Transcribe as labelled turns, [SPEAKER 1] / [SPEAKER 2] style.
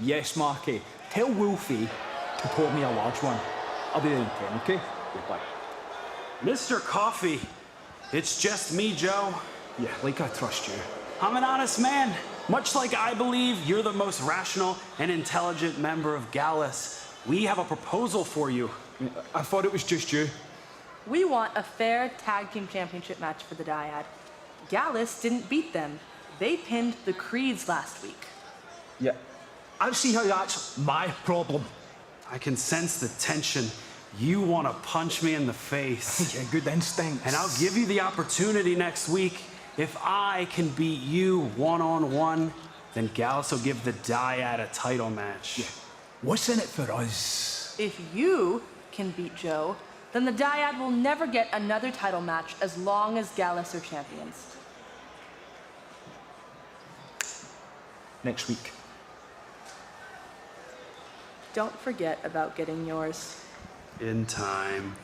[SPEAKER 1] Yes, Marky. Tell Wolfie to pour me a large one. I'll be there in 10, okay? Goodbye.
[SPEAKER 2] Mr. Coffee, it's just me, Joe.
[SPEAKER 1] Yeah, like I trust you.
[SPEAKER 2] I'm an honest man. Much like I believe you're the most rational and intelligent member of Gallus, we have a proposal for you.
[SPEAKER 1] I thought it was just you.
[SPEAKER 3] We want a fair tag team championship match for the Dyad. Gallus didn't beat them. They pinned the Creeds last week.
[SPEAKER 1] Yeah. I see how that's my problem.
[SPEAKER 2] I can sense the tension. You want to punch me in the face.
[SPEAKER 1] Yeah, good instinct.
[SPEAKER 2] And I'll give you the opportunity next week. If I can beat you one-on-one, then Gallus will give the Dyad a title match.
[SPEAKER 1] Yeah. What's in it for us?
[SPEAKER 3] If you can beat Joe, then the Dyad will never get another title match as long as Gallus are champions.
[SPEAKER 1] Next week.
[SPEAKER 3] Don't forget about getting yours.
[SPEAKER 2] In time.